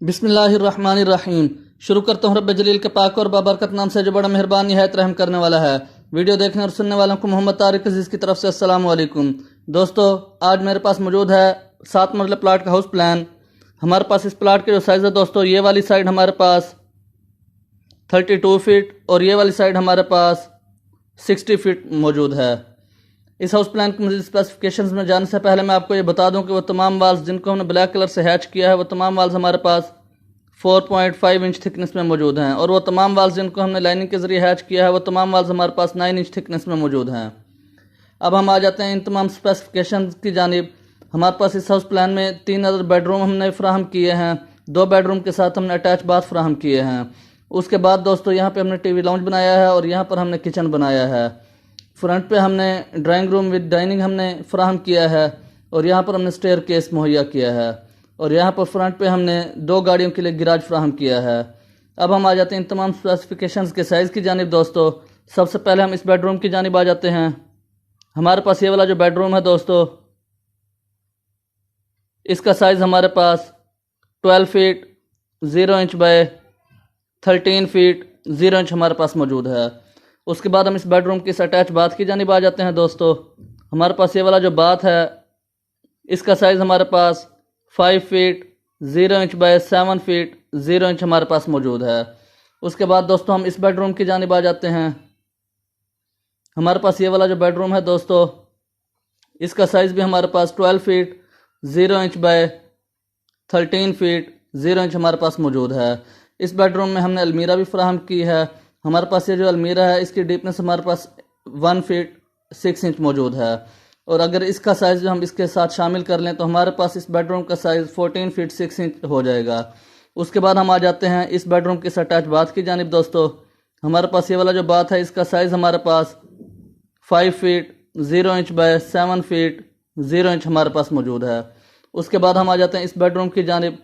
बिस्मिल्लाहिर्रहमानिर्रहीम। शुरू करता हूँ रब्बे जलील के पाक और बाबरकत नाम से जो बड़ा मेहरबान निहायत रहम करने वाला है। वीडियो देखने और सुनने वालों को मोहम्मद तारिक अजीज की तरफ से अस्सलाम वालेकुम। दोस्तों, आज मेरे पास मौजूद है 7 मरले प्लाट का हाउस प्लान। हमारे पास इस प्लाट के जो साइज़ है दोस्तों, ये वाली साइड हमारे पास 32 फीट और ये वाली साइड हमारे पास 60 फीट मौजूद है। इस हाउस प्लान की मज़ीद स्पेसिफिकेशंस में जाने से पहले मैं आपको ये बता दूं कि वो तमाम वाल्स जिनको हमने ब्लैक कलर से हैच किया है, वो तमाम वाल्स हमारे पास 4.5 इंच थिकनेस में मौजूद हैं, और वो तमाम वाल्स जिनको हमने लाइनिंग के ज़रिए हैच किया है, वो तमाम वाल्स हमारे पास 9 इंच थिकनेस में मौजूद हैं। अब हम आ जाते हैं इन तमाम स्पेसिफिकेशन की जानिब। हमारे पास इस हाउस प्लान में 3 अदर बेडरूम हमने फ्राहम किए हैं। 2 बेडरूम के साथ हमने अटैच बाथ फ्राहम किए हैं। उसके बाद दोस्तों, यहाँ पे हमने टीवी लाउंज बनाया है और यहाँ पर हमने किचन बनाया है। फ्रंट पे हमने ड्राइंग रूम विद डाइनिंग हमने फ्राहम किया है और यहाँ पर हमने स्टेयर केस मुहैया किया है, और यहाँ पर फ्रंट पे हमने 2 गाड़ियों के लिए गिराज फ्राहम किया है। अब हम आ जाते हैं इन तमाम स्पेसिफिकेशंस के साइज़ की जानिब। दोस्तों, सबसे पहले हम इस बेडरूम की जानिब आ जाते हैं। हमारे पास ये वाला जो बेडरूम है दोस्तों, इसका साइज़ हमारे पास 12 feet 0 inch by 13 feet 0 inch हमारे पास मौजूद है। उसके बाद हम इस बेडरूम की इस अटैच बाथ की जानिब आ जाते हैं। दोस्तों, हमारे पास ये वाला जो बाथ है, इसका साइज़ हमारे पास 5 feet 0 inch by 7 feet 0 inch हमारे पास मौजूद है। उसके बाद दोस्तों, हम इस बेडरूम की जानिब आ जाते हैं। हमारे पास ये वाला जो बेडरूम है दोस्तों, इसका साइज़ भी हमारे पास 12 feet 0 inch by 13 feet 0 inch हमारे पास मौजूद है। इस बेडरूम में हमने अलमीरा भी फ्राहम की है। हमारे पास ये जो अलमीरा है, इसकी डीपनेस हमारे पास 1 फीट 6 इंच मौजूद है, और अगर इसका साइज़ हम इसके साथ शामिल कर लें तो हमारे पास इस बेडरूम का साइज़ 14 फीट 6 इंच हो जाएगा। उसके बाद हम आ जाते हैं इस बेडरूम के अटैच बाथ की जानिब। दोस्तों, हमारे पास ये वाला जो बाथ है, इसका साइज़ हमारे पास 5 feet 0 inch by 7 feet 0 inch हमारे पास मौजूद है। उसके बाद हम आ जाते हैं इस बेडरूम की जानिब।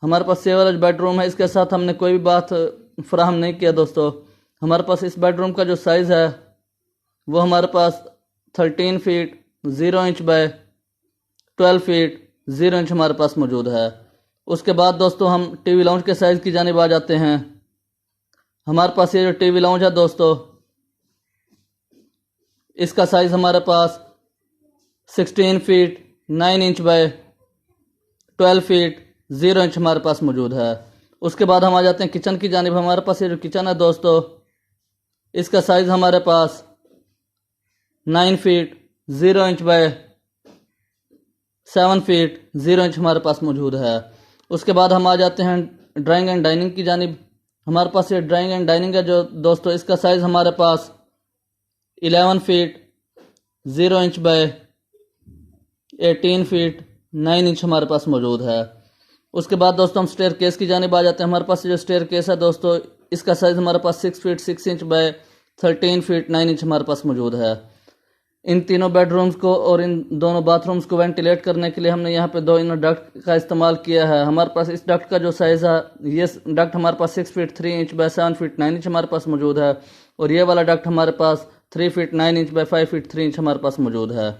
हमारे पास ये वाला जो बेडरूम है, इसके साथ हमने कोई भी बाथ फ्राहम नहीं किया। दोस्तों, हमारे पास इस बेडरूम का जो साइज़ है, वो हमारे पास 13 feet 0 inch by 12 feet 0 inch हमारे पास मौजूद है। उसके बाद दोस्तों, हम टीवी लाउंज के साइज़ की जानिब आ जाते हैं। हमारे पास ये जो टीवी लाउंज है दोस्तों, इसका साइज़ हमारे पास 16 feet 9 inch by 12 feet 0 inch हमारे पास मौजूद है। उसके बाद हम आ जाते हैं किचन की जानिब। हमारे पास ये जो किचन है दोस्तों, इसका साइज़ हमारे पास 9 feet 0 inch by 7 feet 0 inch हमारे पास मौजूद है। उसके बाद हम आ जाते हैं ड्राइंग एंड डाइनिंग की जानिब। हमारे पास ये ड्राइंग एंड डाइनिंग है जो दोस्तों, इसका साइज़ हमारे पास 11 feet 0 inch by 18 feet 9 inch हमारे पास मौजूद है। उसके बाद दोस्तों, हम स्टेयर केस की जानिब आ जाते हैं। हमारे पास जो स्टेयर केस है दोस्तों, इसका साइज़ हमारे पास 6 feet 6 inch by 13 feet 9 inch हमारे पास मौजूद है। इन तीनों बेडरूम्स को और इन दोनों बाथरूम्स को वेंटिलेट करने के लिए हमने यहाँ पे 2 इनर डक्ट का इस्तेमाल किया है। हमारे पास इस डक्ट का जो साइज़ है, ये डक्ट हमारे पास 6 feet 3 inch by 7 feet 9 inch हमारे पास मौजूद है, और ये वाला डक्ट हमारे पास 3 feet 9 inch by 5 feet 3 inch हमारे पास मौजूद है।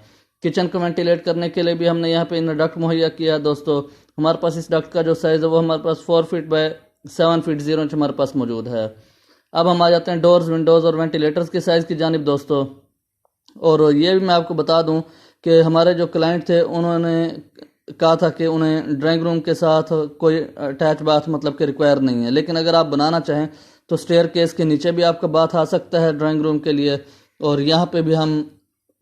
किचन को वेंटिलेट करने के लिए भी हमने यहाँ पे इनर डक्ट मुहैया किया है। दोस्तों, हमारे पास इस डक्ट का जो साइज़ है, वो हमारे पास 4 फीट बाय 7 फीट 0 इंच हमारे पास मौजूद है। अब हम आ जाते हैं डोर्स, विंडोज़ और वेंटिलेटर्स के साइज़ की जानिब। दोस्तों, और ये भी मैं आपको बता दूं कि हमारे जो क्लाइंट थे, उन्होंने कहा था कि उन्हें ड्राइंग रूम के साथ कोई अटैच बाथ मतलब कि रिक्वायर नहीं है, लेकिन अगर आप बनाना चाहें तो स्टेयर केस के नीचे भी आपका बाथ आ सकता है ड्राइंग रूम के लिए, और यहाँ पे भी हम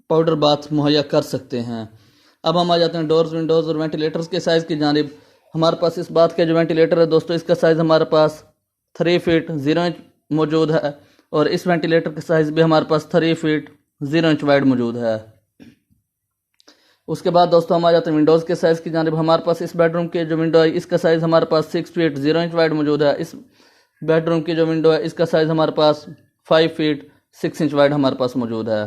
पाउडर बाथ मुहैया कर सकते हैं। अब हम आ जाते हैं डोर्स, विंडोज़ और वेंटिलेटर्स के साइज़ की जानिब। हमारे पास इस बाथ के जो वेंटिलेटर है दोस्तों, इसका साइज़ हमारे पास 3 फीट 0 इंच मौजूद है, और इस वेंटिलेटर का साइज़ भी हमारे पास 3 फीट 0 इंच वाइड मौजूद है। उसके बाद दोस्तों, हम आ जाते हैं विंडोज़ के साइज़ की जानिब। हमारे पास इस बेडरूम के जो विंडो है, इसका साइज़ हमारे पास 6 फीट 0 इंच वाइड मौजूद है। इस बेडरूम की जो विंडो है, इसका साइज़ हमारे पास 5 फीट 6 इंच वाइड हमारे पास मौजूद है।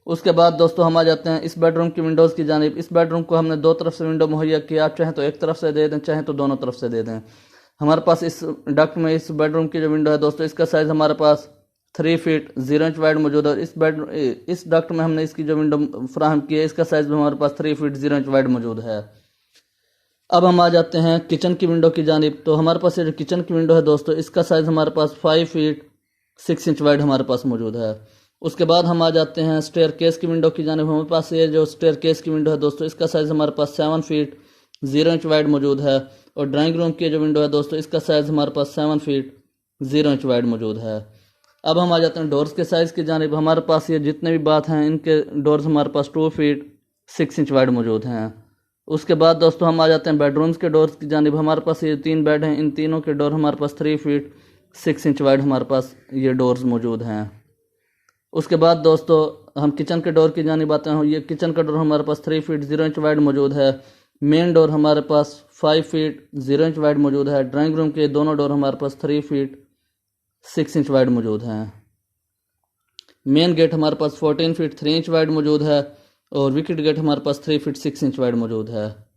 उसके बाद दोस्तों, हम आ जाते हैं इस बेडरूम की विंडोज़ की जानिब। इस बेडरूम को हमने 2 तरफ से विंडो मुहैया किया। आप चाहें तो एक तरफ से दे दें, चाहें तो दोनों तरफ से दे दें। हमारे पास इस डक्ट में इस बेडरूम की जो विंडो है दोस्तों, इसका साइज़ हमारे पास 3 फीट 0 इंच वाइड मौजूद है। इस डक्ट में हमने इसकी जो विंडो फ्राहम की है, इसका साइज़ भी हमारे पास 3 फीट 0 इंच वाइड मौजूद है। अब हम आ जाते हैं किचन की विंडो की जानिब। तो हमारे पास ये जो किचन की विंडो है दोस्तों, इसका साइज़ हमारे पास 5 फीट 6 इंच वाइड हमारे पास मौजूद है। उसके बाद हम आ जाते हैं स्टेयर केस की विंडो की जानिब। हमारे पास ये जो स्टेयर केस की विंडो है दोस्तों, इसका साइज़ हमारे पास 7 फीट 0 इंच वाइड मौजूद है। और ड्राइंग रूम की जो विंडो है दोस्तों, इसका साइज़ हमारे पास 7 फीट 0 इंच वाइड मौजूद है। अब हम आ जाते हैं डोर्स के साइज़ की जानिब। हमारे पास ये जितने भी बात हैं, इनके डोर्स हमारे पास 2 फीट 6 इंच वाइड मौजूद हैं। उसके बाद दोस्तों हम आ जाते हैं बेडरूम्स के डोर्स की जानिब। हमारे पास ये 3 बेड हैं, इन तीनों के डोर हमारे पास 3 फीट 6 इंच वाइड हमारे पास ये डोर्स मौजूद हैं। उसके बाद दोस्तों हम किचन के डोर की जानिब आते हैं। ये किचन का डोर हमारे पास 3 फीट 0 इंच वाइड मौजूद है। मेन डोर हमारे पास 5 फीट 0 इंच वाइड मौजूद है। ड्राइंग रूम के दोनों डोर हमारे पास 3 फीट 6 इंच वाइड मौजूद हैं। मेन गेट हमारे पास 14 फीट 3 इंच वाइड मौजूद है। और विकेट गेट हमारे पास 3 फीट 6 इंच वाइड मौजूद है।